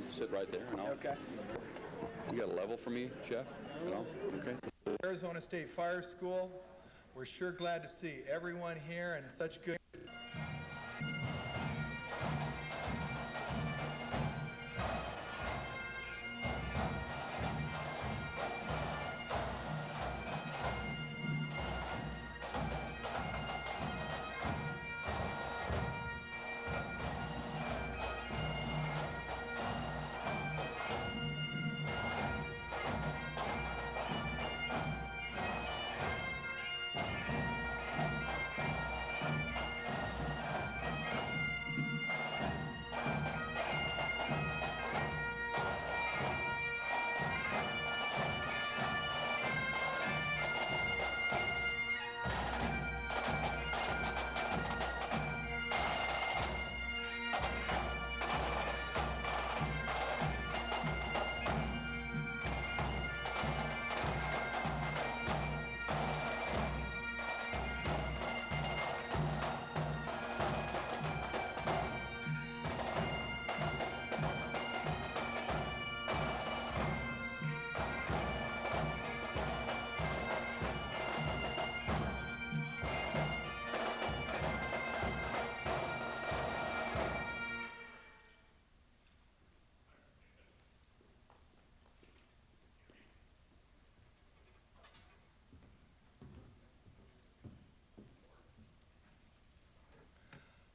sit right there, and I'll... Okay. You got a level for me, Jeff? No? Okay. Arizona State Fire School. We're sure glad to see everyone here and such good...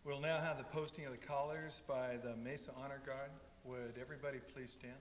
We'll now have the posting of the collars by the Mesa Honor Guard. Would everybody please stand?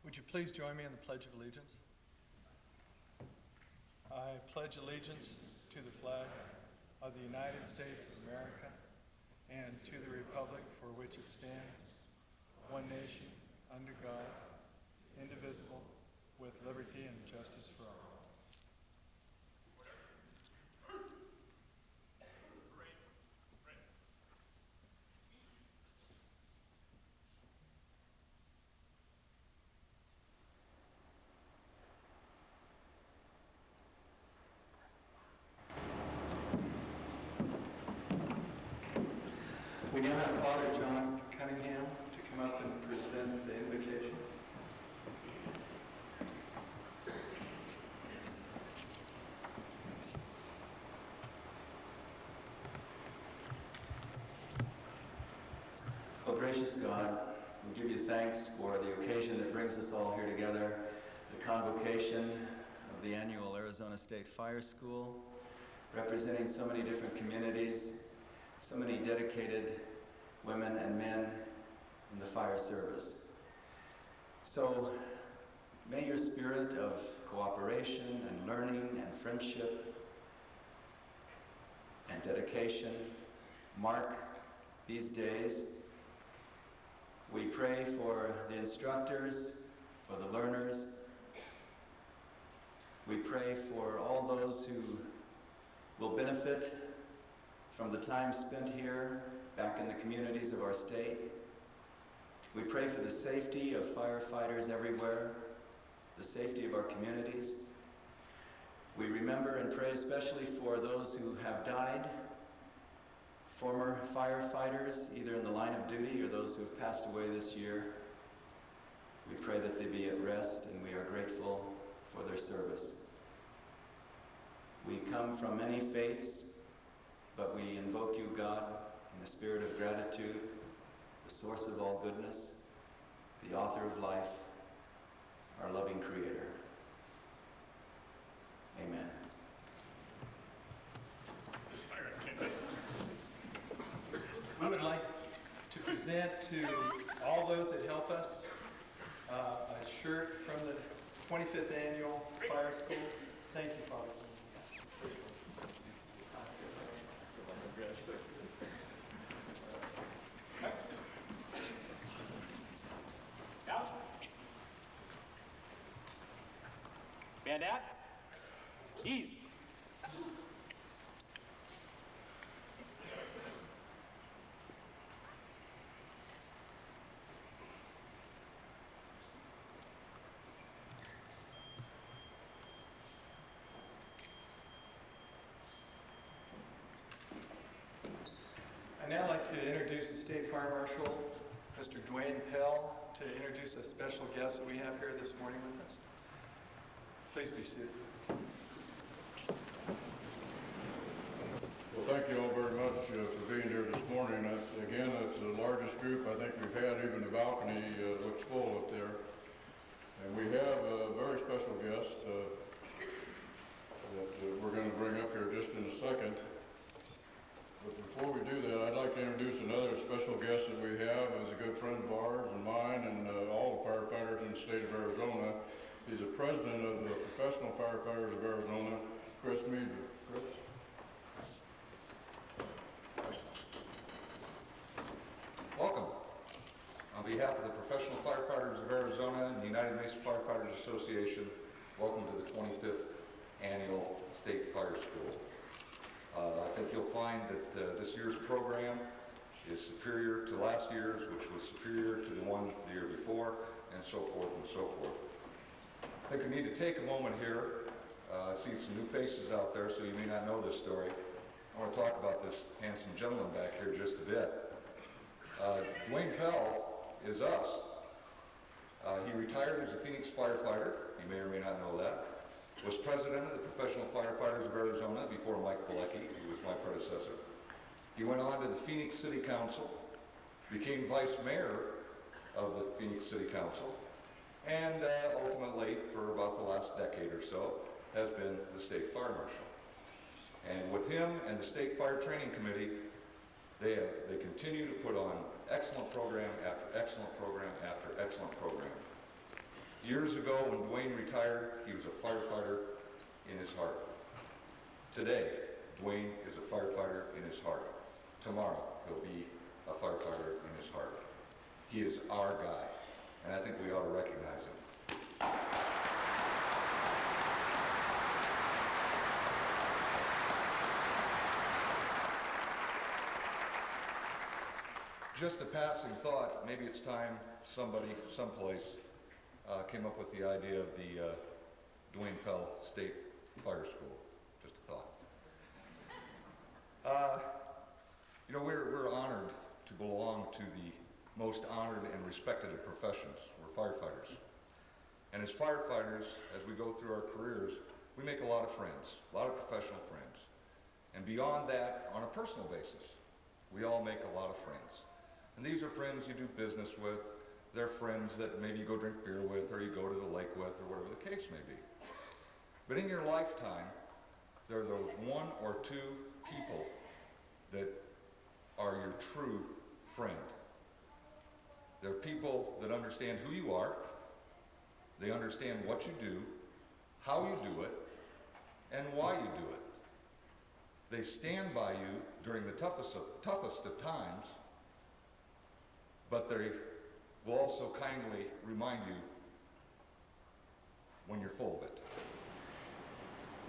Would you please join me in the Pledge of Allegiance? I pledge allegiance to the flag of the United States of America and to the republic for which it stands, one nation, under God, indivisible, with liberty and justice for all. We now have Father John Cunningham to come up and present the invocation. Oh, gracious God, we give you thanks for the occasion that brings us all here together, the convocation of the annual Arizona State Fire School, representing so many different communities, so many dedicated women and men in the fire service. So May your spirit of cooperation and learning and friendship and dedication mark these days. We pray for the instructors, for the learners. We pray for all those who will benefit from the time spent here back in the communities of our state. We pray for the safety of firefighters everywhere, the safety of our communities. We remember and pray especially for those who have died, former firefighters, either in the line of duty or those who have passed away this year. We pray that they be at rest, and we are grateful for their service. We come from many faiths, but we invoke you, God, in a spirit of gratitude, the source of all goodness, the author of life, our loving Creator. Amen. We would like to present to all those that help us a shirt from the 25th Annual Fire School. Thank you, Father. Bandat, ease. I'd now like to introduce the State Fire Marshal, Mr. Dwayne Pell, to introduce a special guest that we have here this morning with us. Please be seated. Well, thank you all very much for being here this morning. Again, it's the largest group I think we've had. Even the balcony looks full up there. And we have a very special guest that we're going to bring up here just in a second. But before we do that, I'd like to introduce another special guest that we have as a good friend of ours and mine and all the firefighters in the state of Arizona. He's the president of the Professional Firefighters of Arizona, Chris Meader. Chris? Welcome. On behalf of the Professional Firefighters of Arizona and the United Mesa Firefighters Association, welcome to the 25th Annual State Fire School. I think you'll find that this year's program is superior to last year's, which was superior to the one the year before, and so forth and so forth. I think I need to take a moment here. I see some new faces out there, so you may not know this story. I want to talk about this handsome gentleman back here just a bit. Dwayne Pell is us. He retired as a Phoenix firefighter. You may or may not know that. Was president of the Professional Firefighters of Arizona before Mike Pilecki, who was my predecessor. He went on to the Phoenix City Council, became vice mayor of the Phoenix City Council, and ultimately, for about the last decade or so, has been the State Fire Marshal. And with him and the State Fire Training Committee, they continue to put on excellent program after excellent program after excellent program. Years ago, when Dwayne retired, he was a firefighter in his heart. Today, Dwayne is a firefighter in his heart. Tomorrow, he'll be a firefighter in his heart. He is our guy, and I think we ought to recognize him. Just a passing thought, maybe it's time somebody, someplace, came up with the idea of the Dwayne Pell State Fire School. Just a thought. You know, we're honored to belong to the most honored and respected of professions. We're firefighters. And as firefighters, as we go through our careers, we make a lot of friends, a lot of professional friends. And beyond that, on a personal basis, we all make a lot of friends. And these are friends you do business with. They're friends that maybe you go drink beer with, or you go to the lake with, or whatever the case may be. But in your lifetime, there are those one or two people that are your true friend. They're people that understand who you are, They understand what you do, how you do it, and why you do it. They stand by you during the toughest of times, but they will also kindly remind you when you're full of it.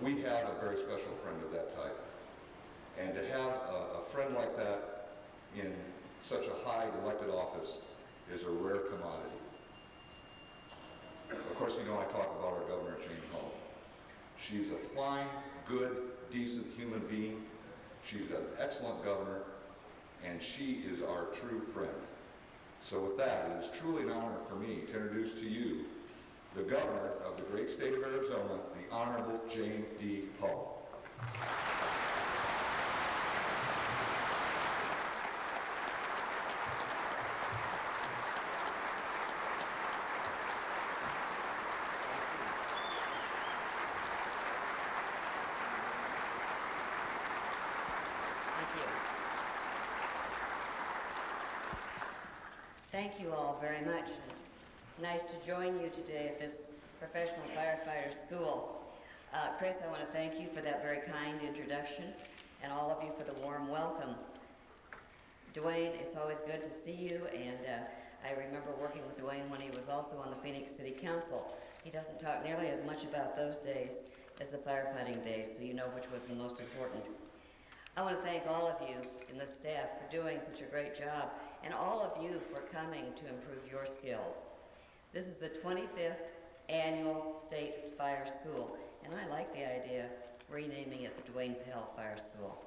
We have a very special friend of that type. And to have a friend like that in such a high elected office is a rare commodity. Of course, you know I talk about our Governor, Jane Hull. She's a fine, good, decent human being. She's an excellent governor, and she is our true friend. So with that, it is truly an honor for me to introduce to you the governor of the great state of Arizona, the Honorable Jane D. Hull. Thank you all very much. It's nice to join you today at this professional firefighter school. Chris, I want to thank you for that very kind introduction, and all of you for the warm welcome. Dwayne, it's always good to see you, and I remember working with Dwayne when he was also on the Phoenix City Council. He doesn't talk nearly as much about those days as the firefighting days, so you know which was the most important. I want to thank all of you in the staff for doing such a great job, and all of you for coming to improve your skills. This is the 25th Annual State Fire School, and I like the idea of renaming it the Dwayne Pell Fire School.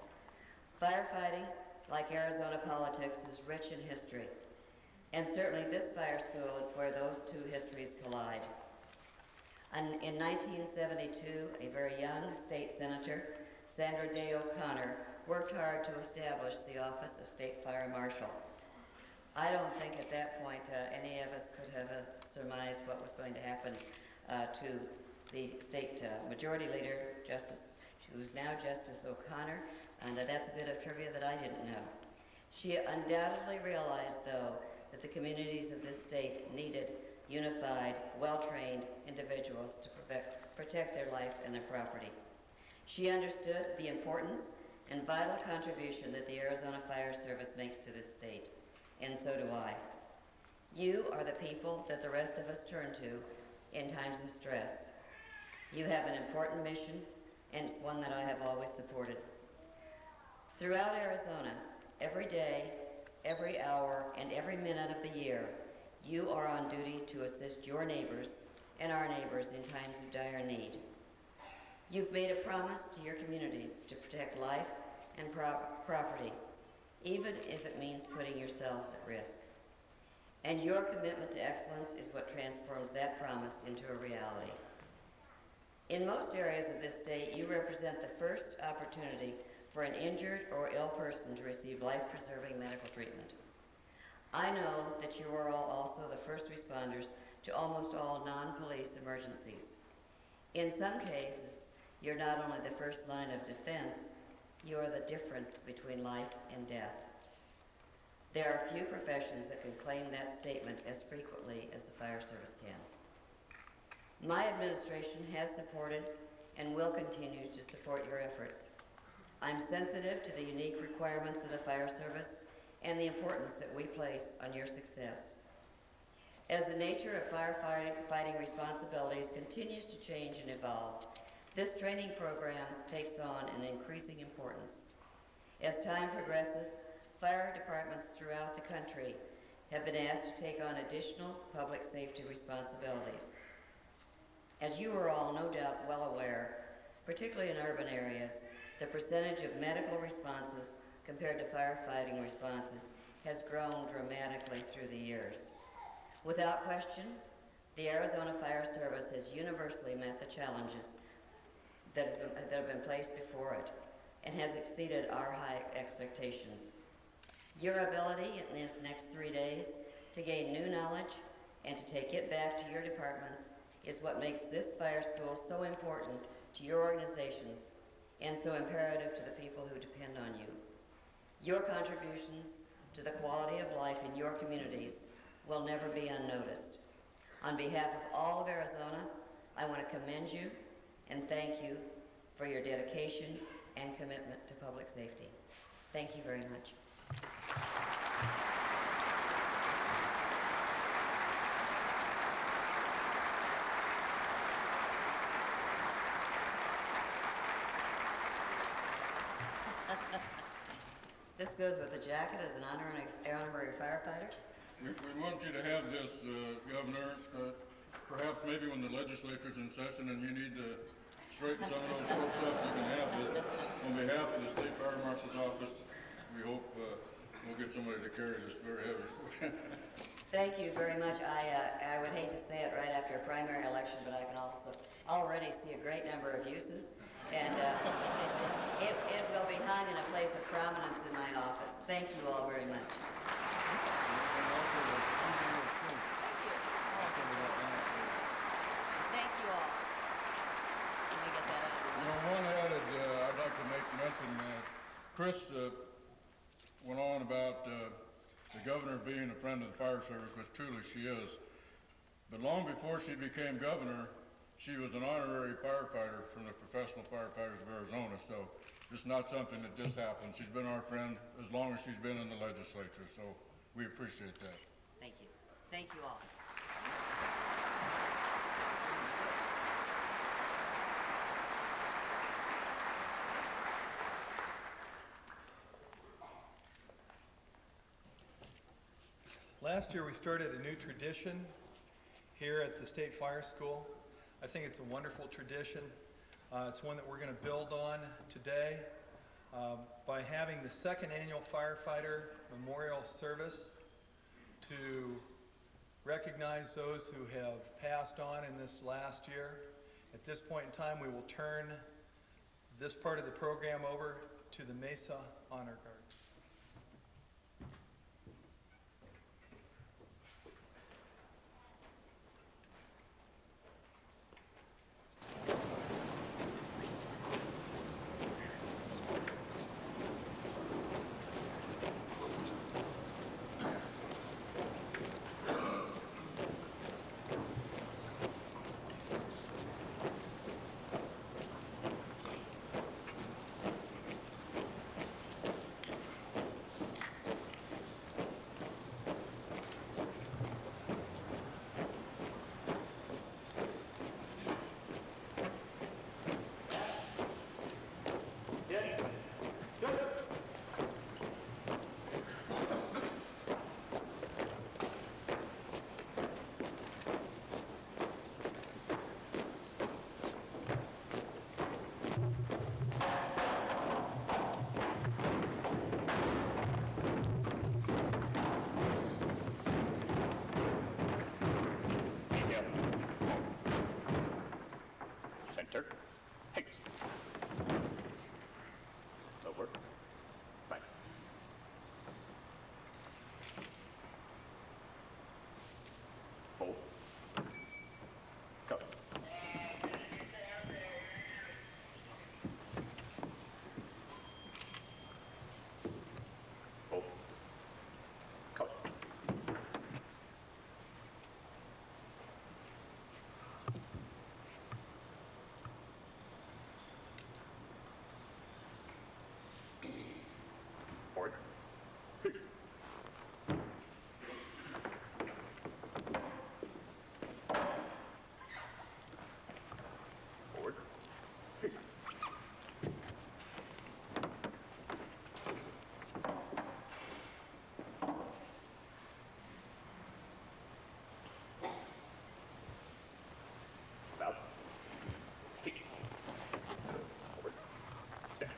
Firefighting, like Arizona politics, is rich in history, and certainly this fire school is where those two histories collide. In 1972, a very young state senator, Sandra Day O'Connor, worked hard to establish the office of State Fire Marshal. I don't think at that point any of us could have surmised what was going to happen to the state majority leader, who's now Justice O'Connor, and that's a bit of trivia that I didn't know. She undoubtedly realized, though, that the communities of this state needed unified, well-trained individuals to protect their life and their property. She understood the importance and vital contribution that the Arizona Fire Service makes to this state, and so do I. You are the people that the rest of us turn to in times of stress. You have an important mission, and it's one that I have always supported. Throughout Arizona, every day, every hour, and every minute of the year, you are on duty to assist your neighbors and our neighbors in times of dire need. You've made a promise to your communities to protect life and property, even if it means putting yourselves at risk. And your commitment to excellence is what transforms that promise into a reality. In most areas of this state, you represent the first opportunity for an injured or ill person to receive life-preserving medical treatment. I know that you are all also the first responders to almost all non-police emergencies. In some cases, you're not only the first line of defense, you are the difference between life and death. There are few professions that can claim that statement as frequently as the fire service can. My administration has supported and will continue to support your efforts. I'm sensitive to the unique requirements of the fire service and the importance that we place on your success. As the nature of firefighting responsibilities continues to change and evolve, this training program takes on an increasing importance. As time progresses, fire departments throughout the country have been asked to take on additional public safety responsibilities. As you are all no doubt well aware, particularly in urban areas, the percentage of medical responses compared to firefighting responses has grown dramatically through the years. Without question, the Arizona Fire Service has universally met the challenges that have been placed before it and has exceeded our high expectations. Your ability in these next 3 days to gain new knowledge and to take it back to your departments is what makes this fire school so important to your organizations and so imperative to the people who depend on you. Your contributions to the quality of life in your communities will never be unnoticed. On behalf of all of Arizona, I want to commend you and thank you for your dedication and commitment to public safety. Thank you very much. This goes with the jacket as an honorary firefighter. We want you to have this, Governor, perhaps maybe when the legislature's in session and you need to straighten some of those folks up, you can have this. On behalf of the State Fire Marshal's Office, we hope we'll get somebody to carry this very heavy. Thank you very much. I would hate to say it right after a primary election, but I can also already see a great number of uses. And it will be hung in a place of prominence in my office. Thank you all very much. Thank you all. Let me get that out of the way. One added, I'd like to mention, Chris went on about the governor being a friend of the fire service, which truly she is. But long before she became governor, she was an honorary firefighter from the Professional Firefighters of Arizona, so it's not something that just happened. She's been our friend as long as she's been in the legislature, so we appreciate that. Thank you. Thank you all. Last year we started a new tradition here at the State Fire School. I think it's a wonderful tradition. It's one that we're going to build on today by having the second annual Firefighter Memorial Service to recognize those who have passed on in this last year. At this point in time, we will turn this part of the program over to the Mesa Honor Guard. Center. Hicks. Over. Right. Hold. Go. Hold. Go. Forward. Hicks. Forward. Hicks. About. Hicks. Forward. Stand.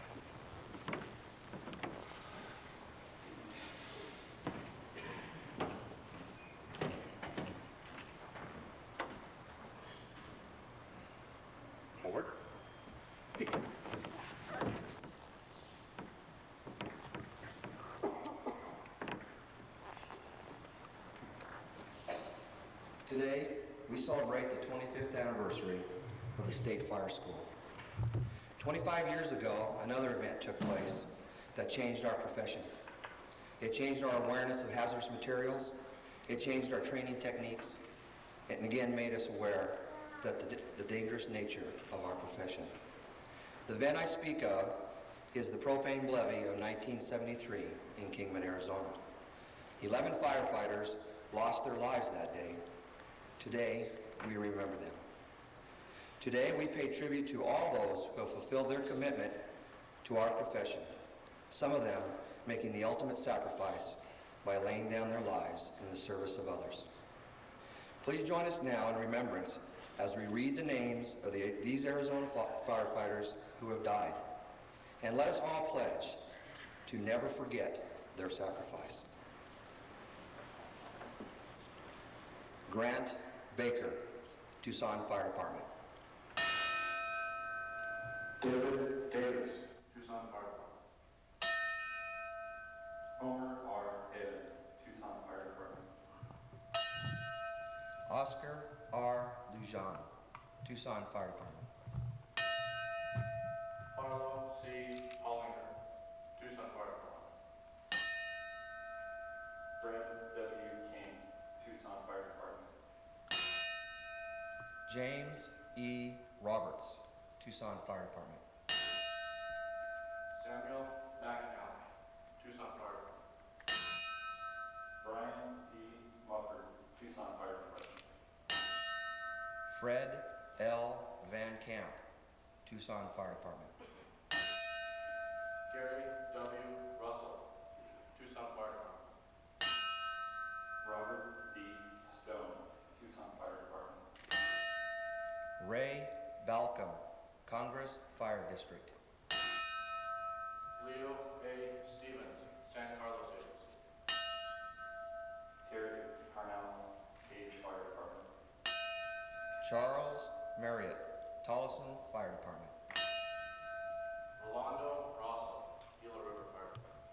Forward. Hicks. Today, we celebrate the 25th anniversary of the State Fire School. 25 years ago, another event took place that changed our profession. It changed our awareness of hazardous materials. It changed our training techniques. and again made us aware that the dangerous nature of our profession. The event I speak of is the propane levee of 1973 in Kingman, Arizona. 11 firefighters lost their lives that day. Today, we remember them. Today, we pay tribute to all those who have fulfilled their commitment to our profession, some of them making the ultimate sacrifice by laying down their lives in the service of others. Please join us now in remembrance as we read the names of these Arizona firefighters who have died. And let us all pledge to never forget their sacrifice. Grant Baker, Tucson Fire Department. David Davis, Tucson Fire Department. Homer R. Evans, Tucson Fire Department. Oscar R. Lujan, Tucson Fire Department. Harlow C. Hollinger, Tucson Fire Department. Brett W. King, Tucson Fire Department. James E. Roberts, Tucson Fire Department. Samuel McAnally, Tucson Fire Department. Brian D. Mufford, Tucson Fire Department. Fred L. Van Camp, Tucson Fire Department. Gary W. Russell, Tucson Fire Department. Robert D. Stone, Tucson Fire Department. Ray Balcom, Congress Fire District. Leo A. Stevens, San Carlos Hills. Terry Parnell, Gage Fire Department. Charles Marriott, Tolleson Fire Department. Rolando Rosso, Gila River Fire Department.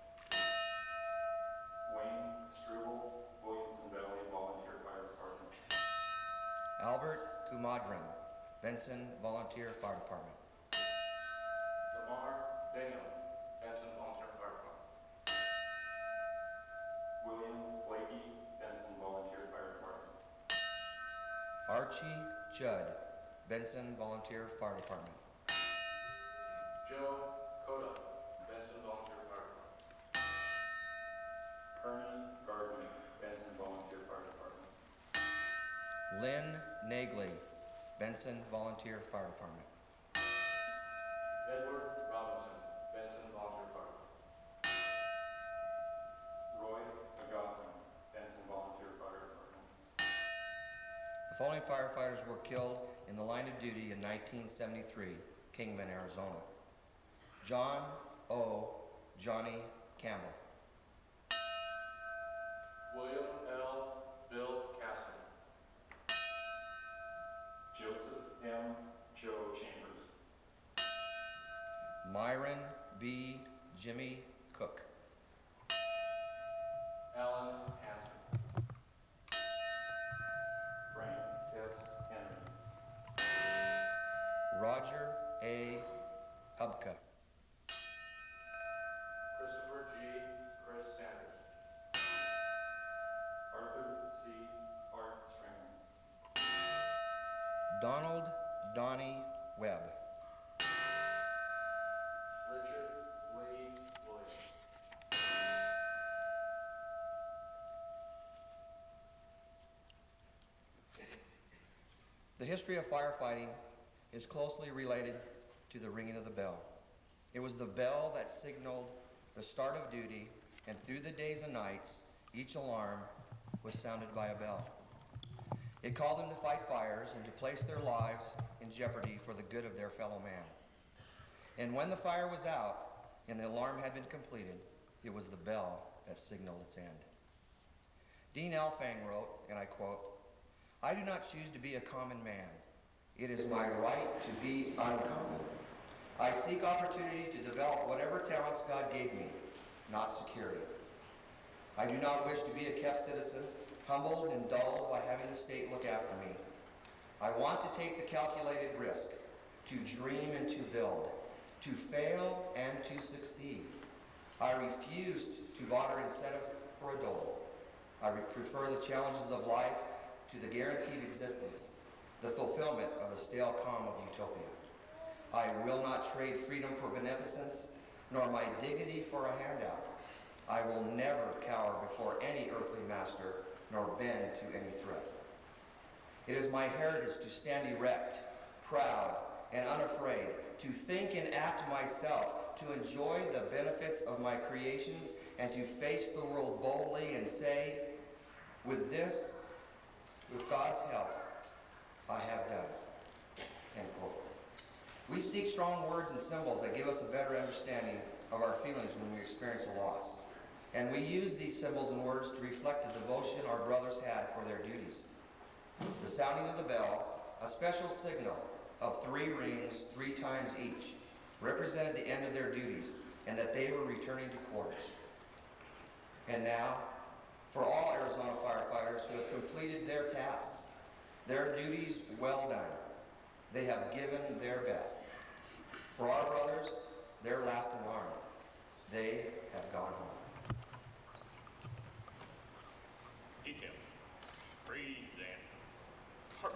Wayne Struble, Williamson Valley Volunteer Fire Department. Albert Kumadran, Benson Volunteer Fire Department. Lamar Bingham, Benson Volunteer Fire Department. William Blakey, Benson Volunteer Fire Department. Archie Judd, Benson Volunteer Fire Department. Joe Coda, Benson Volunteer Fire Department. Ernie Gardner, Benson Volunteer Fire Department. Lynn Nagley, Benson Volunteer Fire Department. Edward Robinson, Benson Volunteer Fire Department. Roy McGoffin, Benson Volunteer Fire Department. The following firefighters were killed in the line of duty in 1973, Kingman, Arizona. John O. Johnny Campbell. William L. Bill Cassidy. Joseph M. Joe Chambers. Myron B. Jimmy Cook. Alan Hansen. Frank S. Henry. Roger A. Hubka. Christopher G. Chris Sanders. Arthur C. Art Stringer. Donald Donnie Webb. Richard Lee Williams. The history of firefighting is closely related to the ringing of the bell. It was the bell that signaled the start of duty, and through the days and nights, each alarm was sounded by a bell. It called them to fight fires and to place their lives in jeopardy for the good of their fellow man. And when the fire was out and the alarm had been completed, it was the bell that signaled its end. Dean Alfang wrote, and I quote, "I do not choose to be a common man. It is my right to be uncommon. I seek opportunity to develop whatever talents God gave me, not security. I do not wish to be a kept citizen, humbled and dulled by having the state look after me. I want to take the calculated risk, to dream and to build, to fail and to succeed. I refuse to barter incentive for a dole. I prefer the challenges of life to the guaranteed existence, the fulfillment of the stale calm of utopia. I will not trade freedom for beneficence, nor my dignity for a handout. I will never cower before any earthly master, nor bend to any threat. It is my heritage to stand erect, proud, and unafraid, to think and act myself, to enjoy the benefits of my creations, and to face the world boldly and say, with this, with God's help, I have done. End quote. We seek strong words and symbols that give us a better understanding of our feelings when we experience a loss. And we use these symbols and words to reflect the devotion our brothers had for their duties. The sounding of the bell, a special signal of 3 rings 3 times each, represented the end of their duties and that they were returning to quarters. And now, for all Arizona firefighters who have completed their tasks, their duties well done, they have given their best. For our brothers, their last alarm, they have gone home. Detail. Breathes and heart.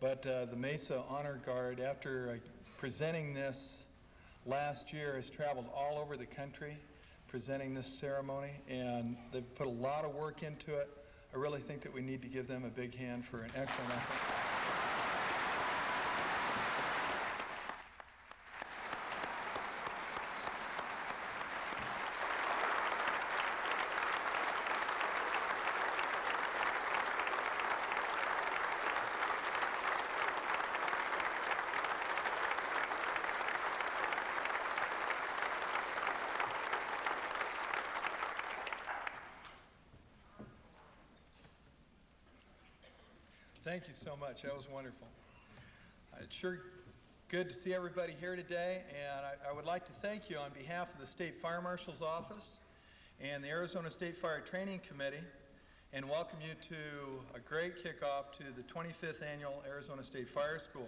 But the Mesa Honor Guard, after presenting this last year, has traveled all over the country presenting this ceremony, and they've put a lot of work into it. I really think that we need to give them a big hand for an excellent effort. Thank you so much. That was wonderful. It's sure good to see everybody here today, and I would like to thank you on behalf of the State Fire Marshal's Office and the Arizona State Fire Training Committee, and welcome you to a great kickoff to the 25th Annual Arizona State Fire School.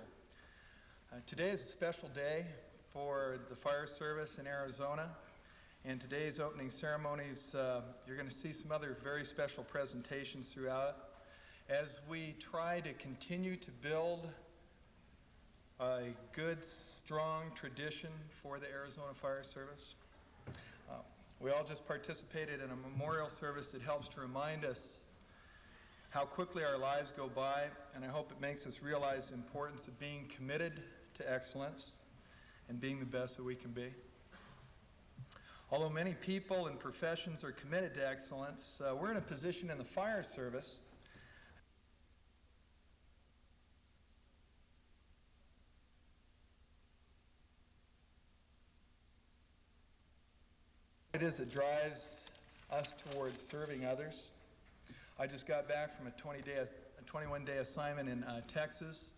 Today is a special day for the fire service in Arizona, and today's opening ceremonies, you're going to see some other very special presentations throughout it, as we try to continue to build a good, strong tradition for the Arizona Fire Service. We all just participated in a memorial service that helps to remind us how quickly our lives go by, and I hope it makes us realize the importance of being committed to excellence and being the best that we can be. Although many people and professions are committed to excellence, we're in a position in the fire service it is that drives us towards serving others. I just got back from a 21-day assignment in Texas,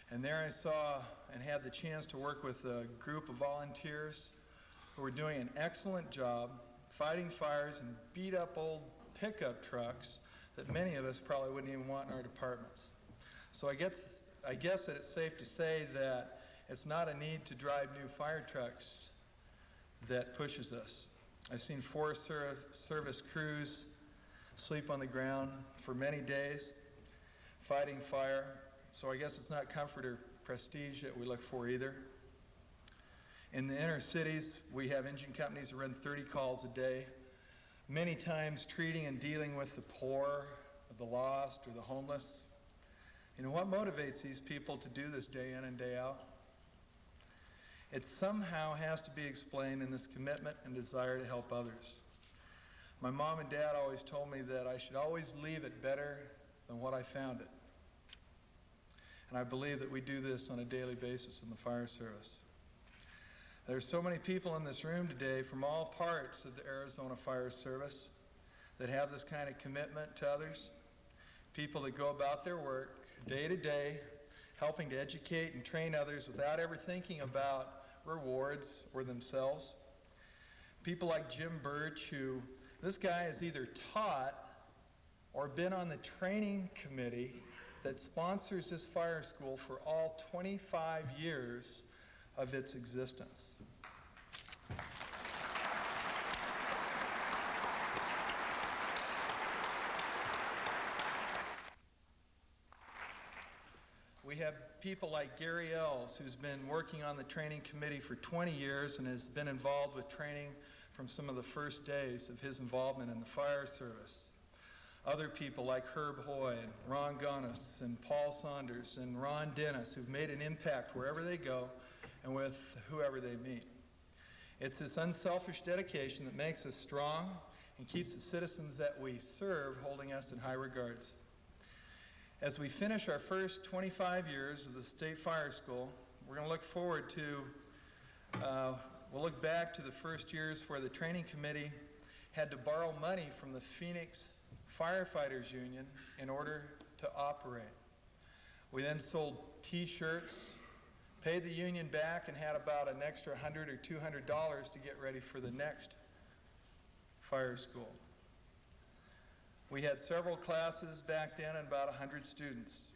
and there I saw and had the chance to work with a group of volunteers who were doing an excellent job fighting fires and beat up old pickup trucks that many of us probably wouldn't even want in our departments. So I guess that it's safe to say that it's not a need to drive new fire trucks that pushes us. I've seen Forest Service crews sleep on the ground for many days fighting fire, so I guess it's not comfort or prestige that we look for either. In the inner cities, we have engine companies that run 30 calls a day, many times treating and dealing with the poor, the lost, or the homeless. You know, what motivates these people to do this day in and day out? It somehow has to be explained in this commitment and desire to help others. My mom and dad always told me that I should always leave it better than what I found it. And I believe that we do this on a daily basis in the fire service. There's so many people in this room today from all parts of the Arizona Fire Service that have this kind of commitment to others. People that go about their work day to day, helping to educate and train others without ever thinking about rewards or themselves. People like Jim Birch, who this guy has either taught or been on the training committee that sponsors this fire school for all 25 years of its existence. We have people like Gary Ells, who's been working on the training committee for 20 years and has been involved with training from some of the first days of his involvement in the fire service. Other people like Herb Hoy and Ron Gonis and Paul Saunders and Ron Dennis, who've made an impact wherever they go and with whoever they meet. It's this unselfish dedication that makes us strong and keeps the citizens that we serve holding us in high regards. As we finish our first 25 years of the State Fire School, we're going to look forward to, we'll look back to the first years where the training committee had to borrow money from the Phoenix Firefighters Union in order to operate. We then sold t-shirts, paid the union back, and had about an extra $100 or $200 to get ready for the next fire school. We had several classes back then and about 100 students.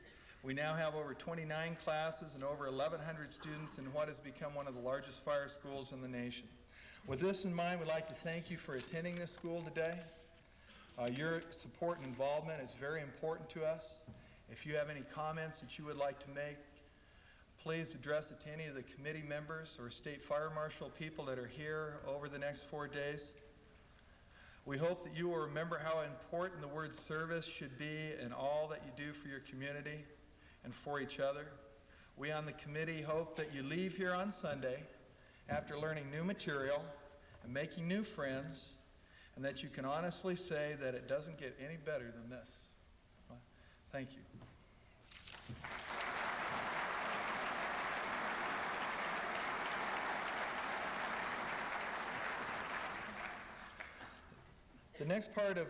We now have over 29 classes and over 1,100 students in what has become one of the largest fire schools in the nation. With this in mind, we'd like to thank you for attending this school today. Your support and involvement is very important to us, If you have any comments that you would like to make, please address it to any of the committee members or state fire marshal people that are here over the next 4 days. We hope that you will remember how important the word service should be in all that you do for your community and for each other. We on the committee hope that you leave here on Sunday after learning new material and making new friends, and that you can honestly say that it doesn't get any better than this. Thank you. The next part of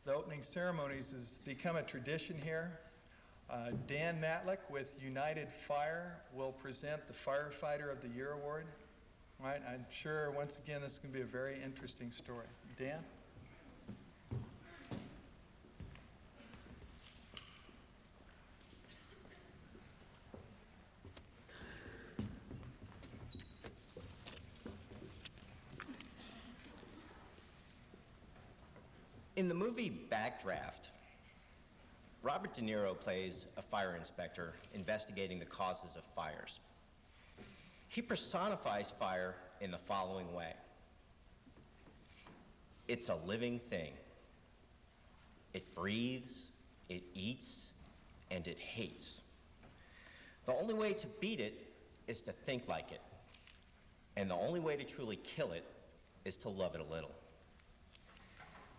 the opening ceremonies has become a tradition here. Dan Matlick with United Fire will present the Firefighter of the Year Award. All right, I'm sure once again this is going to be a very interesting story. Dan? In the movie Backdraft, Robert De Niro plays a fire inspector investigating the causes of fires. He personifies fire in the following way. It's a living thing. It breathes, it eats, and it hates. The only way to beat it is to think like it. And the only way to truly kill it is to love it a little.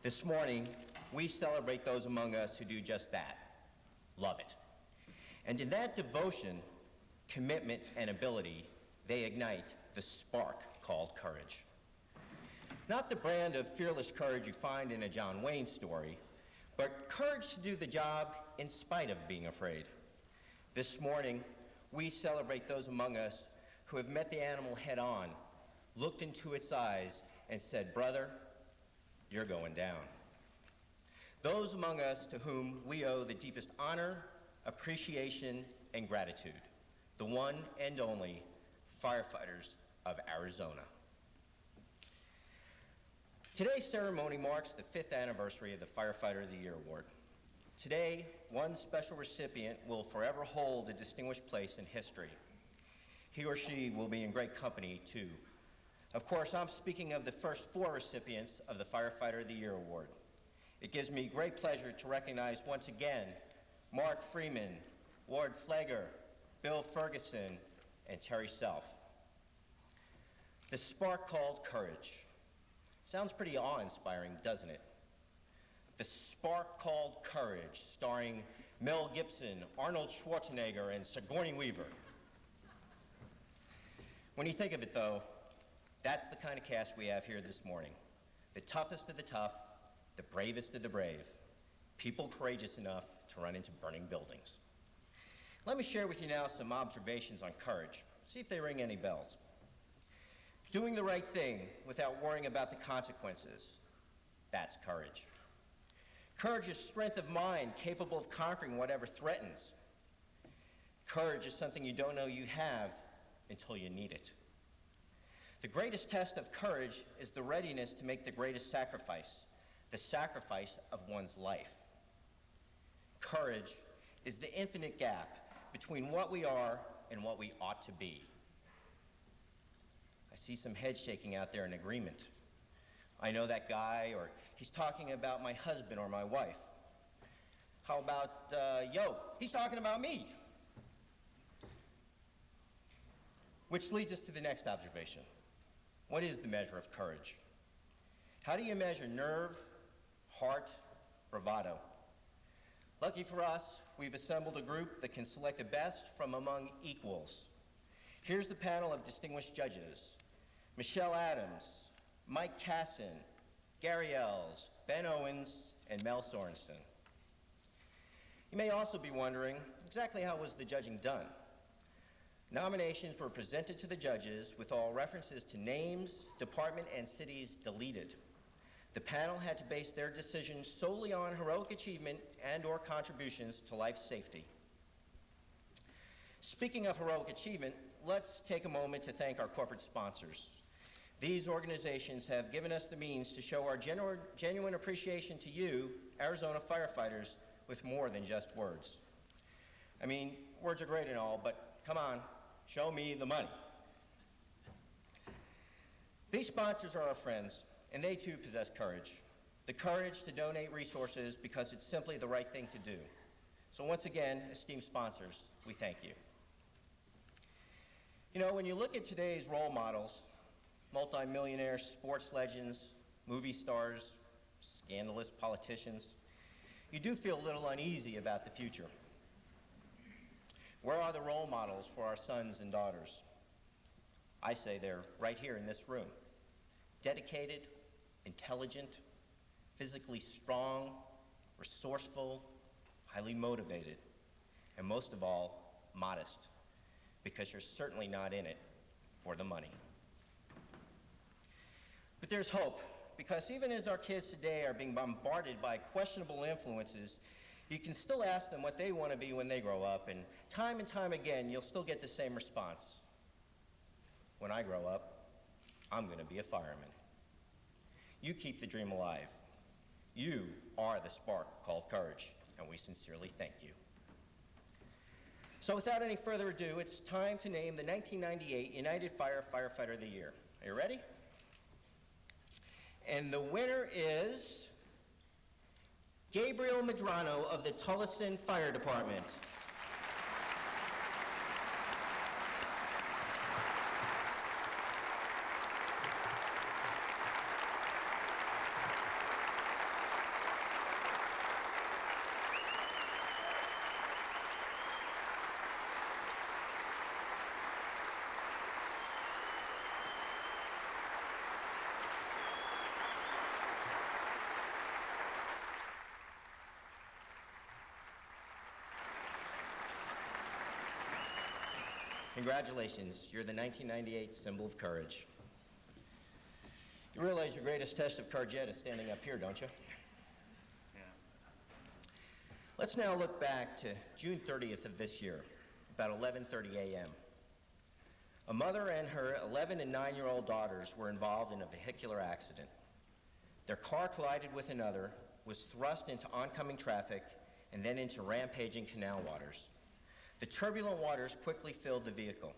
This morning, we celebrate those among us who do just that, love it. And in that devotion, commitment, and ability, they ignite the spark called courage. Not the brand of fearless courage you find in a John Wayne story, but courage to do the job in spite of being afraid. This morning, we celebrate those among us who have met the animal head on, looked into its eyes, and said, "Brother, you're going down." Those among us to whom we owe the deepest honor, appreciation, and gratitude, the one and only firefighters of Arizona. Today's ceremony marks the 5th anniversary of the Firefighter of the Year Award. Today, one special recipient will forever hold a distinguished place in history. He or she will be in great company, too. Of course, I'm speaking of the first 4 recipients of the Firefighter of the Year Award. It gives me great pleasure to recognize once again Mark Freeman, Ward Fleger, Bill Ferguson, and Terry Self. The spark called courage. Sounds pretty awe-inspiring, doesn't it? The spark called courage, starring Mel Gibson, Arnold Schwarzenegger, and Sigourney Weaver. When you think of it, though, that's the kind of cast we have here this morning. The toughest of the tough, the bravest of the brave. People courageous enough to run into burning buildings. Let me share with you now some observations on courage. See if they ring any bells. Doing the right thing without worrying about the consequences. That's courage. Courage is strength of mind capable of conquering whatever threatens. Courage is something you don't know you have until you need it. The greatest test of courage is the readiness to make the greatest sacrifice, the sacrifice of one's life. Courage is the infinite gap between what we are and what we ought to be. I see some head shaking out there in agreement. I know that guy, or he's talking about my husband or my wife. How about, he's talking about me. Which leads us to the next observation. What is the measure of courage? How do you measure nerve, heart, bravado? Lucky for us, we've assembled a group that can select the best from among equals. Here's the panel of distinguished judges. Michelle Adams, Mike Casson, Gary Els, Ben Owens, and Mel Sorensen. You may also be wondering, exactly how was the judging done? Nominations were presented to the judges with all references to names, department, and cities deleted. The panel had to base their decision solely on heroic achievement and/or contributions to life safety. Speaking of heroic achievement, let's take a moment to thank our corporate sponsors. These organizations have given us the means to show our genuine appreciation to you, Arizona firefighters, with more than just words. I mean, words are great and all, but come on, show me the money. These sponsors are our friends, and they too possess courage. The courage to donate resources because it's simply the right thing to do. So once again, esteemed sponsors, we thank you. You know, when you look at today's role models, multimillionaire sports legends, movie stars, scandalous politicians, you do feel a little uneasy about the future. Where are the role models for our sons and daughters? I say they're right here in this room. Dedicated, intelligent, physically strong, resourceful, highly motivated, and most of all, modest, because you're certainly not in it for the money. But there's hope, because even as our kids today are being bombarded by questionable influences, you can still ask them what they want to be when they grow up, and time again, you'll still get the same response. When I grow up, I'm going to be a fireman. You keep the dream alive. You are the spark called courage, and we sincerely thank you. So without any further ado, it's time to name the 1998 United Firefighter of the Year. Are you ready? And the winner is Gabriel Medrano of the Tullison Fire Department. Congratulations, you're the 1998 symbol of courage. You realize your greatest test of courage yet is standing up here, don't you? Yeah. Let's now look back to June 30th of this year, about 11:30 a.m. A mother and her 11 and 9-year-old daughters were involved in a vehicular accident. Their car collided with another, was thrust into oncoming traffic, and then into rampaging canal waters. The turbulent waters quickly filled the vehicle.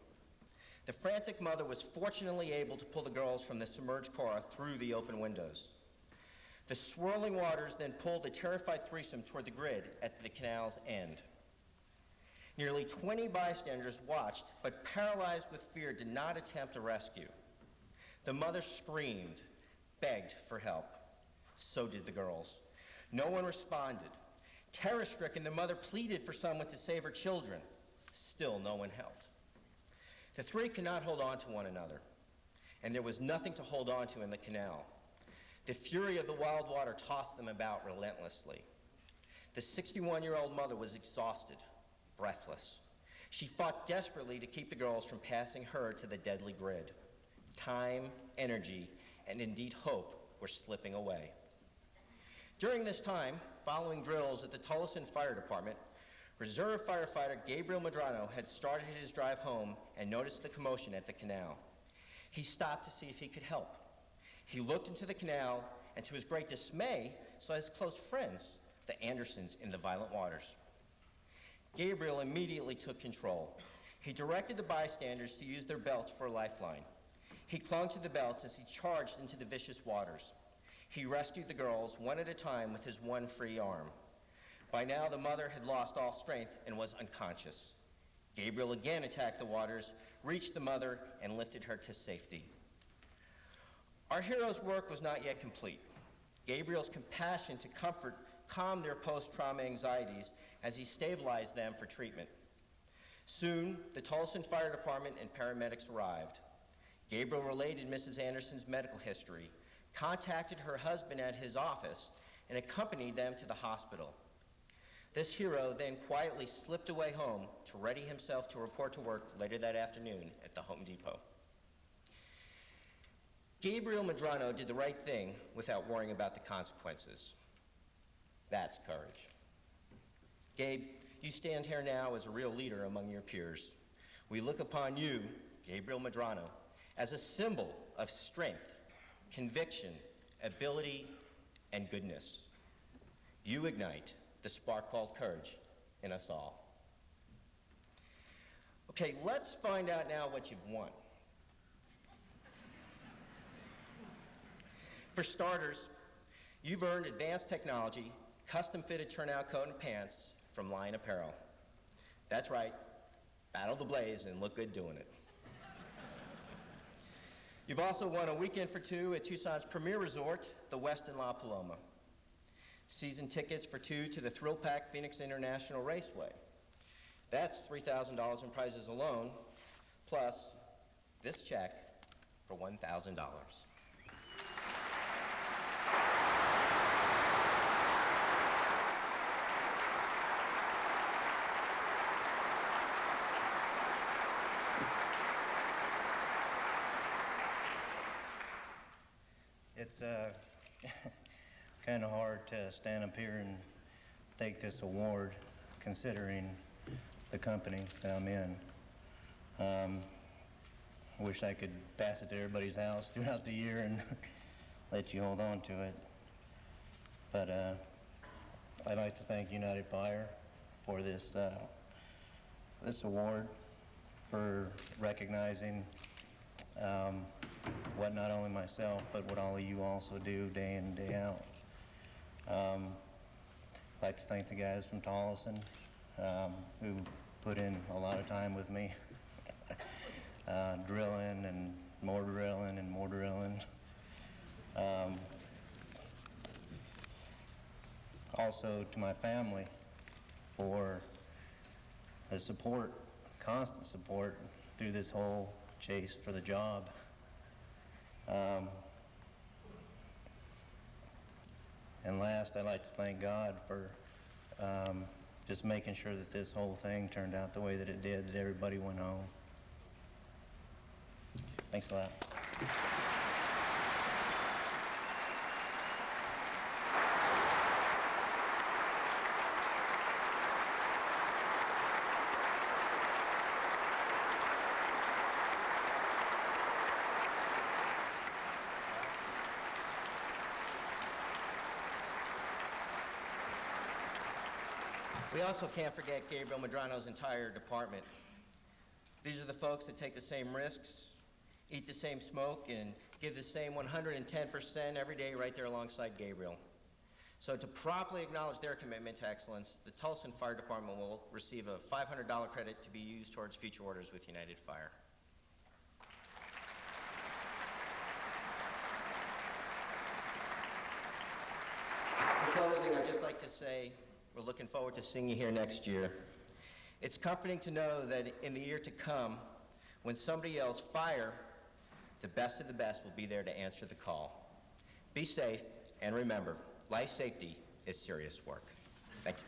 The frantic mother was fortunately able to pull the girls from the submerged car through the open windows. The swirling waters then pulled the terrified threesome toward the grid at the canal's end. Nearly 20 bystanders watched, but paralyzed with fear, did not attempt a rescue. The mother screamed, begged for help. So did the girls. No one responded. Terror-stricken, the mother pleaded for someone to save her children. Still, no one helped. The three could not hold on to one another, and there was nothing to hold on to in the canal. The fury of the wild water tossed them about relentlessly. The 61-year-old mother was exhausted, breathless. She fought desperately to keep the girls from passing her to the deadly grid. Time, energy, and indeed hope were slipping away. During this time, following drills at the Tullison Fire Department, Reserve Firefighter Gabriel Medrano had started his drive home and noticed the commotion at the canal. He stopped to see if he could help. He looked into the canal and, to his great dismay, saw his close friends, the Andersons, in the violent waters. Gabriel immediately took control. He directed the bystanders to use their belts for a lifeline. He clung to the belts as he charged into the vicious waters. He rescued the girls one at a time with his one free arm. By now, the mother had lost all strength and was unconscious. Gabriel again attacked the waters, reached the mother, and lifted her to safety. Our hero's work was not yet complete. Gabriel's compassion to calm their post-trauma anxieties as he stabilized them for treatment. Soon, the Tullison Fire Department and paramedics arrived. Gabriel related Mrs. Anderson's medical history, contacted her husband at his office, and accompanied them to the hospital. This hero then quietly slipped away home to ready himself to report to work later that afternoon at the Home Depot. Gabriel Medrano did the right thing without worrying about the consequences. That's courage. Gabe, you stand here now as a real leader among your peers. We look upon you, Gabriel Medrano, as a symbol of strength, conviction, ability, and goodness. You ignite, the spark called courage in us all. Okay, let's find out now what you've won. For starters, you've earned advanced technology, custom-fitted turnout coat and pants from Lion Apparel. That's right, battle the blaze and look good doing it. You've also won a weekend for two at Tucson's premier resort, the Westin La Paloma. Season tickets for two to the Thrill Pack Phoenix International Raceway. That's $3,000 in prizes alone, plus this check for $1,000. It's kind of hard to stand up here and take this award, considering the company that I'm in. I wish I could pass it to everybody's house throughout the year and let you hold on to it. But I'd like to thank United Fire for this award, for recognizing what not only myself, but what all of you also do day in and day out. I'd like to thank the guys from Tolleson who put in a lot of time with me, drilling and more drilling and more drilling. Also to my family for the support, constant support through this whole chase for the job. And last, I'd like to thank God for just making sure that this whole thing turned out the way that it did, that everybody went home. Thanks a lot. We also can't forget Gabriel Medrano's entire department. These are the folks that take the same risks, eat the same smoke, and give the same 110% every day right there alongside Gabriel. So to properly acknowledge their commitment to excellence, the Tulsa Fire Department will receive a $500 credit to be used towards future orders with United Fire. In closing, I'd just like to say, we're looking forward to seeing you here next year. It's comforting to know that in the year to come, when somebody yells fire, the best of the best will be there to answer the call. Be safe, and remember, life safety is serious work. Thank you.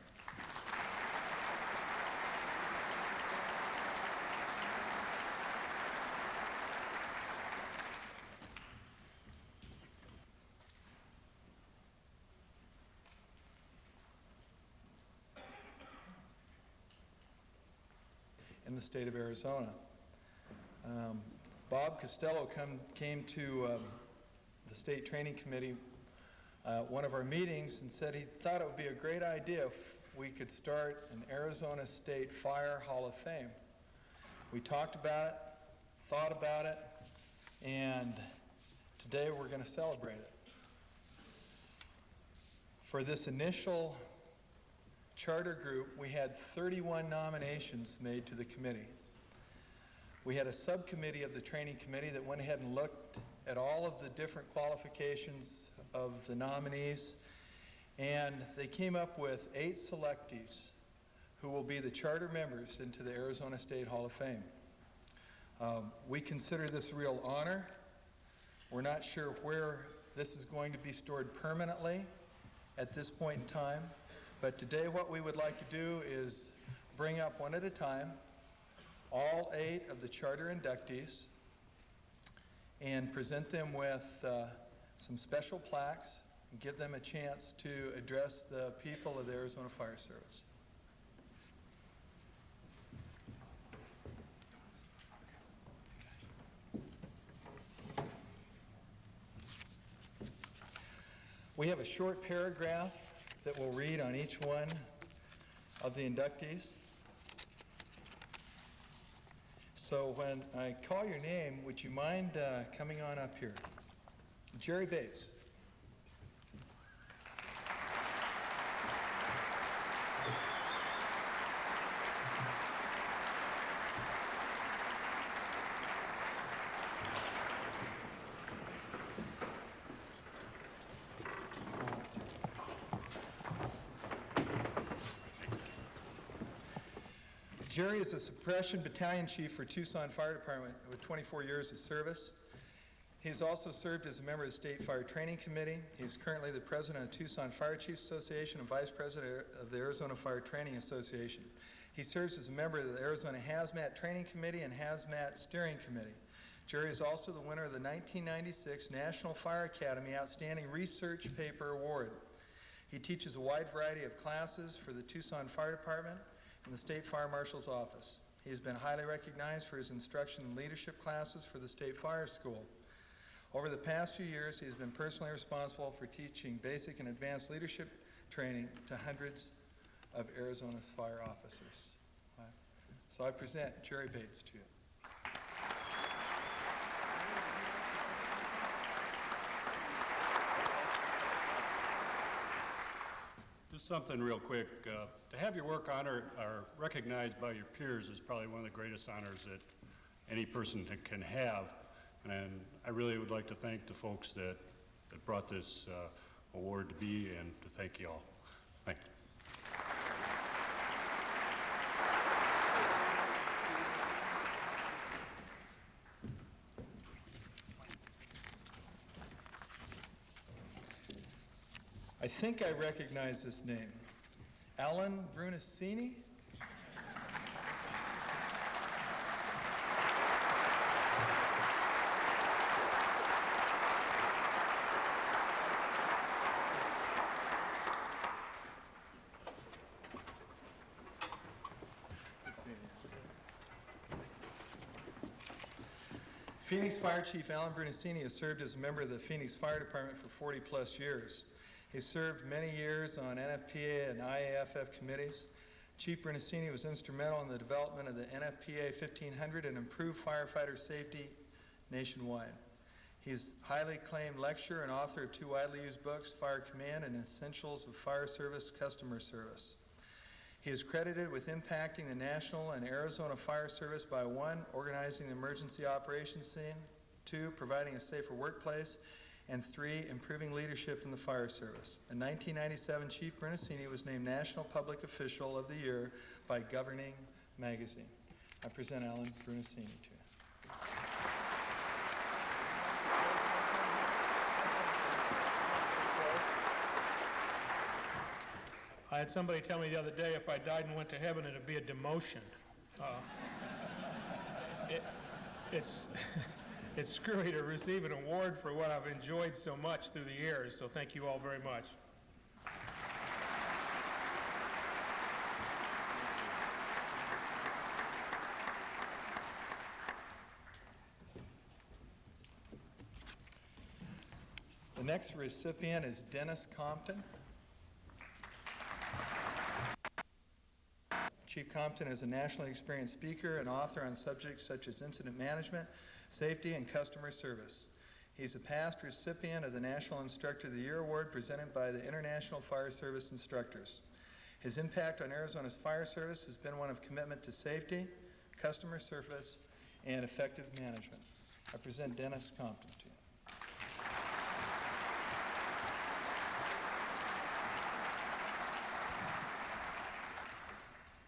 In the state of Arizona. Bob Costello came to the state training committee one of our meetings and said he thought it would be a great idea if we could start an Arizona State Fire Hall of Fame. We talked about it, thought about it, and today we're going to celebrate it. For this initial charter group, we had 31 nominations made to the committee. We had a subcommittee of the training committee that went ahead and looked at all of the different qualifications of the nominees, and they came up with 8 selectees who will be the charter members into the Arizona State Hall of Fame. We consider this a real honor. We're not sure where this is going to be stored permanently at this point in time. But today what we would like to do is bring up one at a time all 8 of the charter inductees and present them with some special plaques and give them a chance to address the people of the Arizona Fire Service. We have a short paragraph that will read on each one of the inductees. So when I call your name, would you mind coming on up here? Jerry Bates. Jerry is a suppression battalion chief for Tucson Fire Department with 24 years of service. He has also served as a member of the State Fire Training Committee. He's currently the president of Tucson Fire Chiefs Association and vice president of the Arizona Fire Training Association. He serves as a member of the Arizona Hazmat Training Committee and Hazmat Steering Committee. Jerry is also the winner of the 1996 National Fire Academy Outstanding Research Paper Award. He teaches a wide variety of classes for the Tucson Fire Department and the State Fire Marshal's Office. He has been highly recognized for his instruction and leadership classes for the State Fire School. Over the past few years, he has been personally responsible for teaching basic and advanced leadership training to hundreds of Arizona's fire officers. So I present Jerry Bates to you. Just something real quick. To have your work honored or recognized by your peers is probably one of the greatest honors that any person can have. And I really would like to thank the folks that brought this award to be, and to thank you all. Thank you. I think I recognize this name. Alan Brunacini? Phoenix Fire Chief Alan Brunacini has served as a member of the Phoenix Fire Department for 40 plus years. He served many years on NFPA and IAFF committees. Chief Brunacini was instrumental in the development of the NFPA 1500 and improved firefighter safety nationwide. He is a highly acclaimed lecturer and author of 2 widely used books, Fire Command and Essentials of Fire Service Customer Service. He is credited with impacting the national and Arizona Fire Service by 1, organizing the emergency operations scene, 2, providing a safer workplace, and 3, improving leadership in the fire service. In 1997, Chief Brunacini was named National Public Official of the Year by Governing Magazine. I present Alan Brunacini to you. I had somebody tell me the other day if I died and went to heaven, it'd be a demotion. It's screwy to receive an award for what I've enjoyed so much through the years, so thank you all very much. The next recipient is Dennis Compton. Chief Compton is a nationally experienced speaker and author on subjects such as incident management, safety, and customer service. He's a past recipient of the National Instructor of the Year Award presented by the International Fire Service Instructors. His impact on Arizona's fire service has been one of commitment to safety, customer service, and effective management. I present Dennis Compton to you.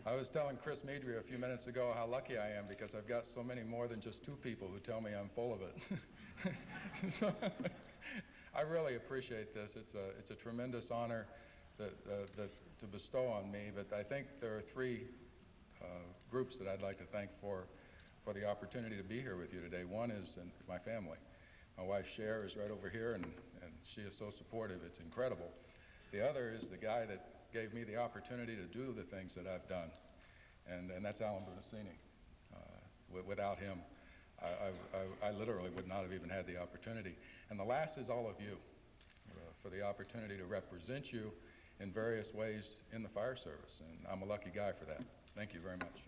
I was telling Chris Medria a few minutes ago how lucky I am because I've got so many more than just 2 people who tell me I'm full of it. So, I really appreciate this. It's a tremendous honor to bestow on me, but I think there are 3 groups that I'd like to thank for the opportunity to be here with you today. One is my family. My wife Cher is right over here, and she is so supportive. It's incredible. The other is the guy that gave me the opportunity to do the things that I've done, and that's Alan Brunacini. Without him, I literally would not have even had the opportunity. And the last is all of you, for the opportunity to represent you in various ways in the fire service, and I'm a lucky guy for that. Thank you very much.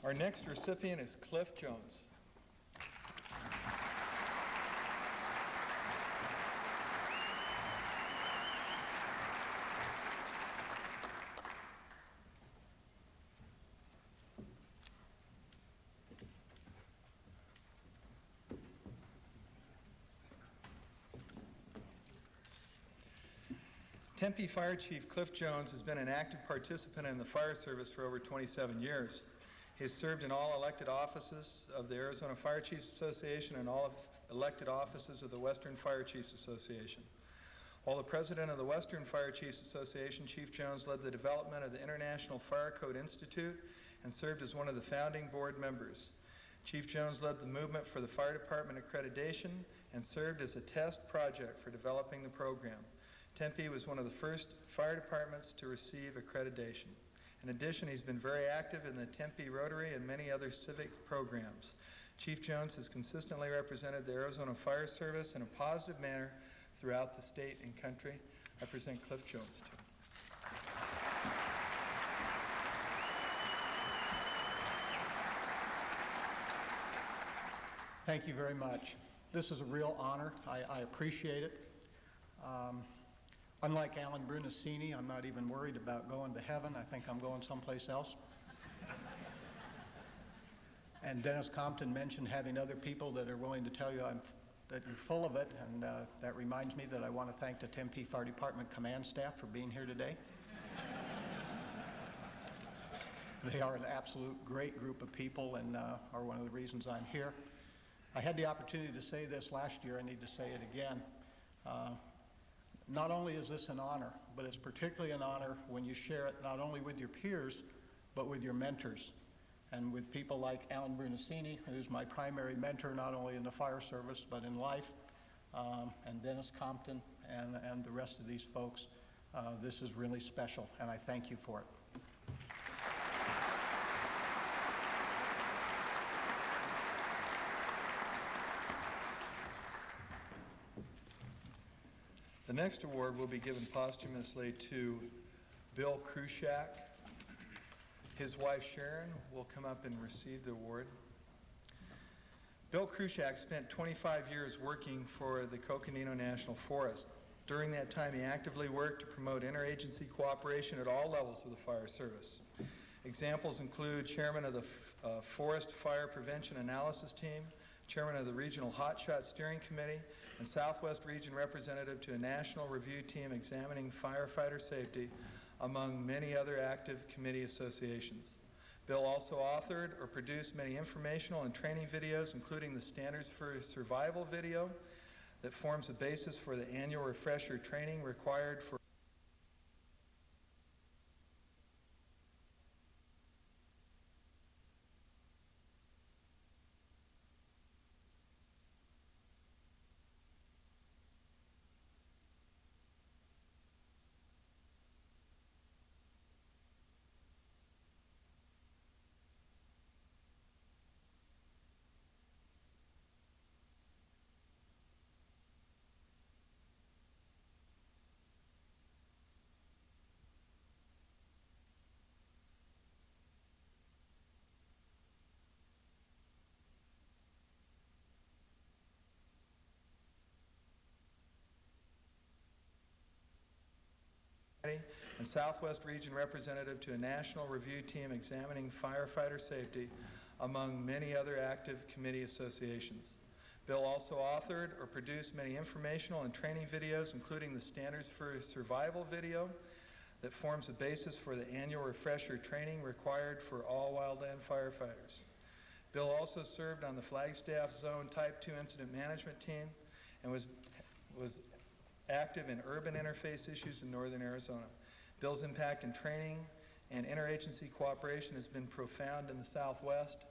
Our next recipient is Cliff Jones. Tempe Fire Chief Cliff Jones has been an active participant in the fire service for over 27 years. He has served in all elected offices of the Arizona Fire Chiefs Association and all elected offices of the Western Fire Chiefs Association. While the president of the Western Fire Chiefs Association, Chief Jones led the development of the International Fire Code Institute and served as one of the founding board members. Chief Jones led the movement for the fire department accreditation and served as a test project for developing the program. Tempe was one of the first fire departments to receive accreditation. In addition, he's been very active in the Tempe Rotary and many other civic programs. Chief Jones has consistently represented the Arizona Fire Service in a positive manner throughout the state and country. I present Cliff Jones to you. Thank you very much. This is a real honor. I appreciate it. Unlike Alan Brunacini, I'm not even worried about going to heaven. I think I'm going someplace else. And Dennis Compton mentioned having other people that are willing to tell you that you're full of it, and that reminds me that I want to thank the Tempe Fire Department command staff for being here today. They are an absolute great group of people and are one of the reasons I'm here. I had the opportunity to say this last year. I need to say it again. Not only is this an honor, but it's particularly an honor when you share it not only with your peers, but with your mentors, and with people like Alan Brunacini, who's my primary mentor not only in the fire service, but in life, and Dennis Compton, and the rest of these folks. This is really special, and I thank you for it. The next award will be given posthumously to Bill Krushak. His wife Sharon will come up and receive the award. Bill Krushak spent 25 years working for the Coconino National Forest. During that time, he actively worked to promote interagency cooperation at all levels of the fire service. Examples include chairman of the Forest Fire Prevention Analysis Team, chairman of the Regional Hotshot Steering Committee, and Southwest Region representative to a national review team examining firefighter safety, among many other active committee associations. Bill also authored or produced many informational and training videos, including the Standards for Survival video that forms a basis for the annual refresher training required for and Southwest Region representative to a national review team examining firefighter safety, among many other active committee associations. Bill also authored or produced many informational and training videos, including the Standards for Survival video that forms a basis for the annual refresher training required for all wildland firefighters. Bill also served on the Flagstaff Zone Type 2 Incident Management Team and was active in urban interface issues in northern Arizona. Bill's impact in training and interagency cooperation has been profound in the Southwest,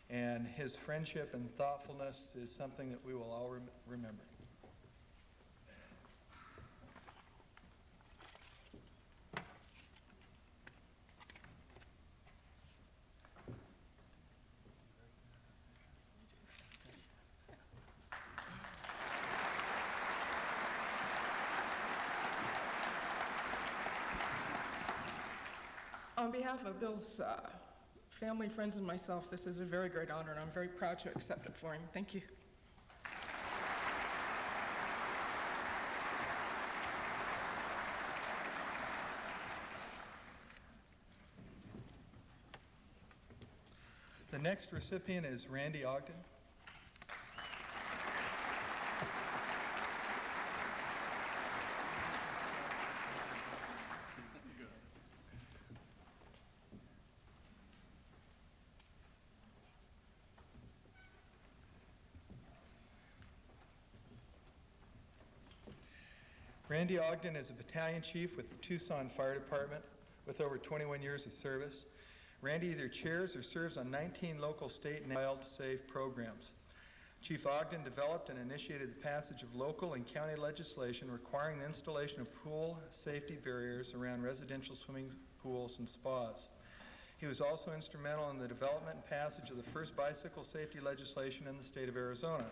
and his friendship and thoughtfulness is something that we will all remember. On behalf of Bill's family, friends, and myself, this is a very great honor, and I'm very proud to accept it for him. Thank you. The next recipient is Randy Ogden. Randy Ogden is a battalion chief with the Tucson Fire Department with over 21 years of service. Randy either chairs or serves on 19 local, state, and child safe programs. Chief Ogden developed and initiated the passage of local and county legislation requiring the installation of pool safety barriers around residential swimming pools and spas. He was also instrumental in the development and passage of the first bicycle safety legislation in the state of Arizona.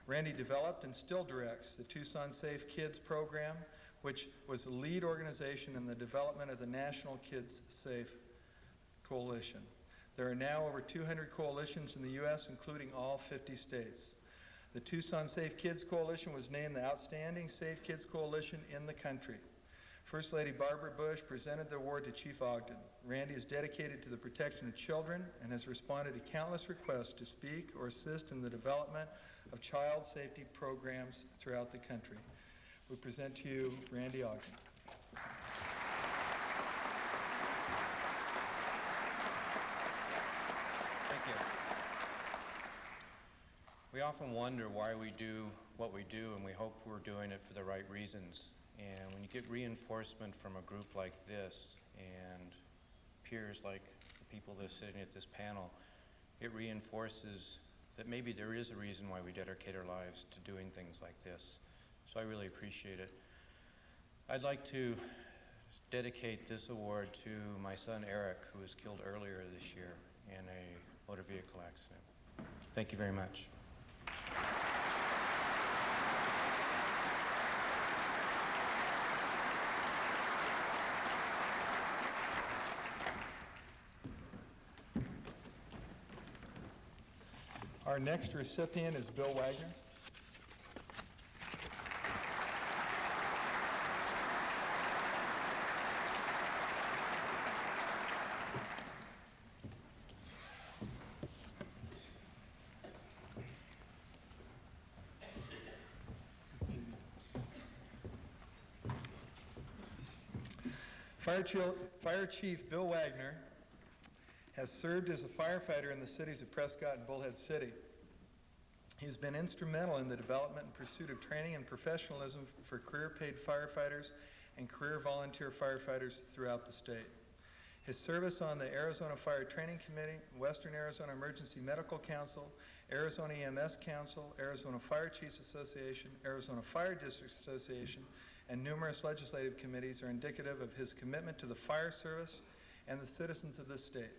Randy developed and still directs the Tucson Safe Kids program, which was the lead organization in the development of the National Kids Safe Coalition. There are now over 200 coalitions in the U.S., including all 50 states. The Tucson Safe Kids Coalition was named the Outstanding Safe Kids Coalition in the country. First Lady Barbara Bush presented the award to Chief Ogden. Randy is dedicated to the protection of children and has responded to countless requests to speak or assist in the development of child safety programs throughout the country. We present to you Randy Ogden. Thank you. We often wonder why we do what we do, and we hope we're doing it for the right reasons. And when you get reinforcement from a group like this and peers like the people that are sitting at this panel, it reinforces that maybe there is a reason why we dedicate our lives to doing things like this. So I really appreciate it. I'd like to dedicate this award to my son Eric, who was killed earlier this year in a motor vehicle accident. Thank you very much. Our next recipient is Bill Wagner. Fire Chief Bill Wagner has served as a firefighter in the cities of Prescott and Bullhead City. He has been instrumental in the development and pursuit of training and professionalism for career paid firefighters and career volunteer firefighters throughout the state. His service on the Arizona Fire Training Committee, Western Arizona Emergency Medical Council, Arizona EMS Council, Arizona Fire Chiefs Association, Arizona Fire District Association, and numerous legislative committees are indicative of his commitment to the fire service and the citizens of this state.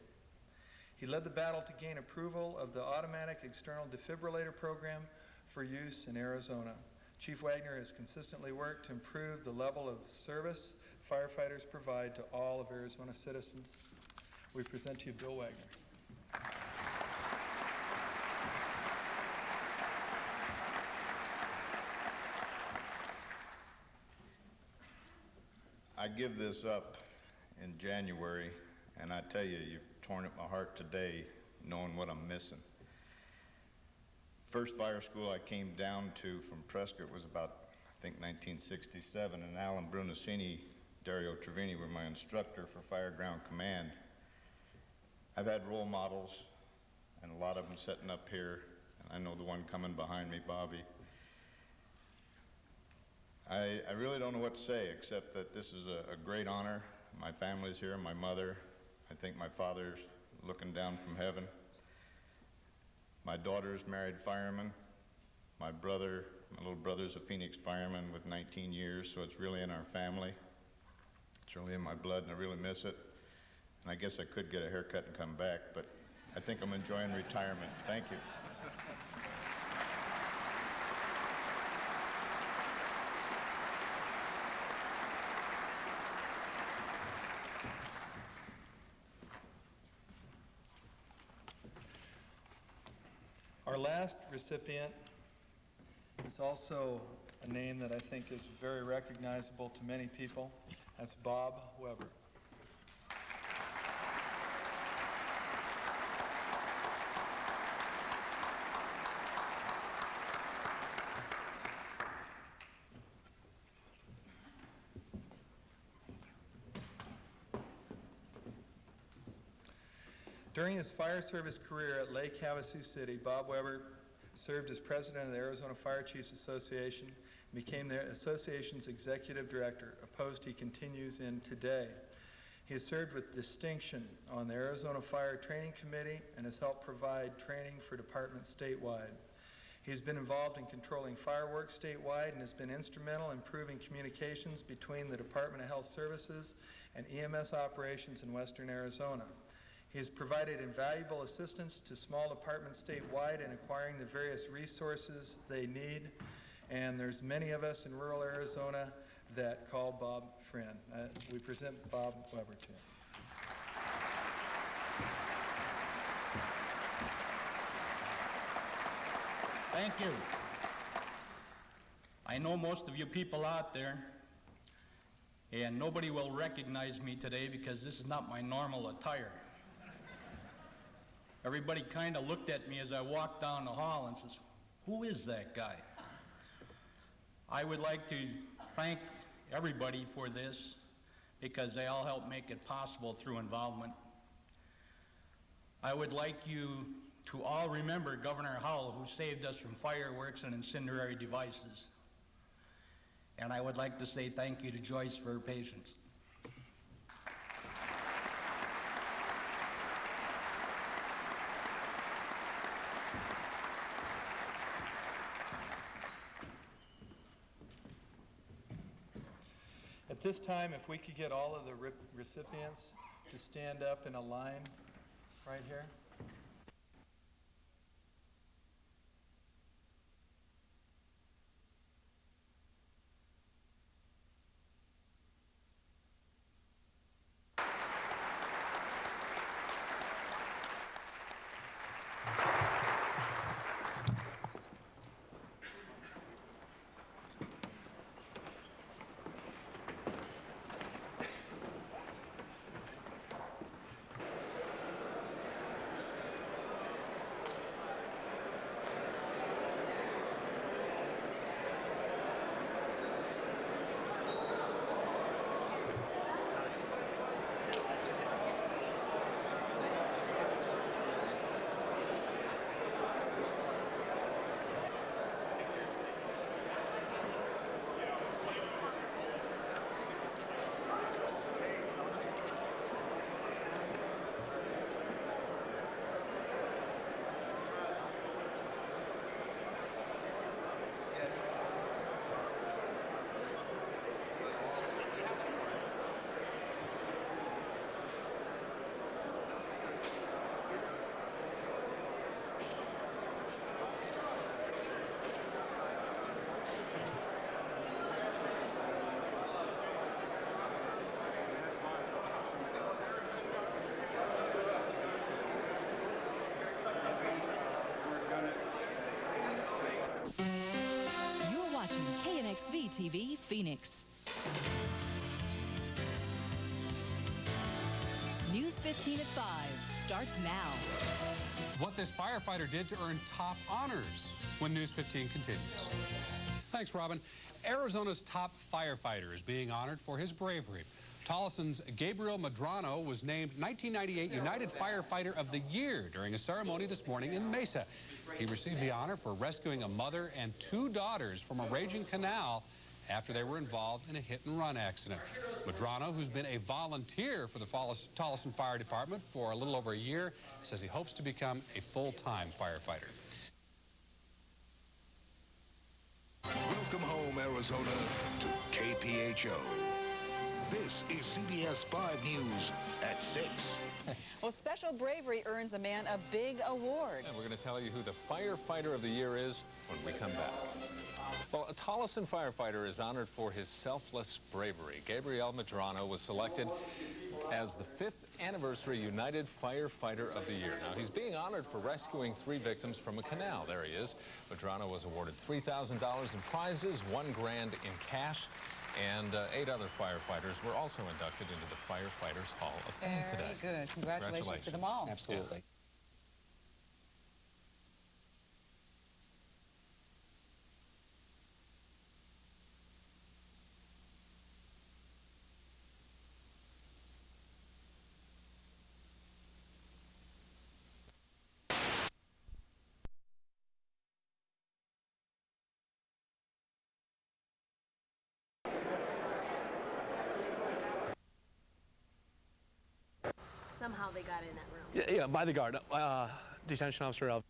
He led the battle to gain approval of the automatic external defibrillator program for use in Arizona. Chief Wagner has consistently worked to improve the level of service firefighters provide to all of Arizona citizens. We present to you Bill Wagner. I give this up in January, and I tell you, you've torn at my heart today knowing what I'm missing. First fire school I came down to from Prescott was about, I think, 1967, and Alan Brunacini, Dario Trevini were my instructor for Fire Ground Command. I've had role models, and a lot of them sitting up here, and I know the one coming behind me, Bobby. I really don't know what to say, except that this is a great honor. My family's here, my mother. I think my father's looking down from heaven. My daughter's married fireman. My little brother's a Phoenix fireman with 19 years, so it's really in our family. It's really in my blood, and I really miss it. And I guess I could get a haircut and come back, but I think I'm enjoying retirement. Thank you. Our last recipient is also a name that I think is very recognizable to many people. That's Bob Weber. During his fire service career at Lake Havasu City, Bob Weber served as president of the Arizona Fire Chiefs Association and became the association's executive director, a post he continues in today. He has served with distinction on the Arizona Fire Training Committee and has helped provide training for departments statewide. He has been involved in controlling fireworks statewide and has been instrumental in improving communications between the Department of Health Services and EMS operations in western Arizona. He has provided invaluable assistance to small departments statewide in acquiring the various resources they need, and there's many of us in rural Arizona that call Bob friend. We present Bob Weber to him. Thank you. I know most of you people out there, and nobody will recognize me today because this is not my normal attire. Everybody kind of looked at me as I walked down the hall and says, "Who is that guy?" I would like to thank everybody for this because they all helped make it possible through involvement. I would like you to all remember Governor Howell, who saved us from fireworks and incendiary devices. And I would like to say thank you to Joyce for her patience. At this time, if we could get all of the recipients to stand up in a line right here. TV Phoenix. News 15 at 5 starts now. What this firefighter did to earn top honors when News 15 continues. Thanks, Robin. Arizona's top firefighter is being honored for his bravery. Tolleson's Gabriel Medrano was named 1998 United Firefighter of the Year during a ceremony this morning in Mesa. He received the honor for rescuing a mother and two daughters from a raging canal after they were involved in a hit-and-run accident. Medrano, who's been a volunteer for the Tolleson Fire Department for a little over a year, says he hopes to become a full-time firefighter. Welcome home, Arizona, to KPHO. This is CBS 5 News at 6. Well, special bravery earns a man a big award. And we're going to tell you who the Firefighter of the Year is when we come back. Well, a Tolleson firefighter is honored for his selfless bravery. Gabriel Medrano was selected as the 5th anniversary United Firefighter of the Year. Now, he's being honored for rescuing 3 victims from a canal. There he is. Madrano was awarded $3,000 in prizes, $1 grand in cash, and 8 other firefighters were also inducted into the Firefighters Hall of Fame today. Very good. Congratulations to them all. Absolutely. Somehow they got in that room. Yeah, by the guard. Detention officer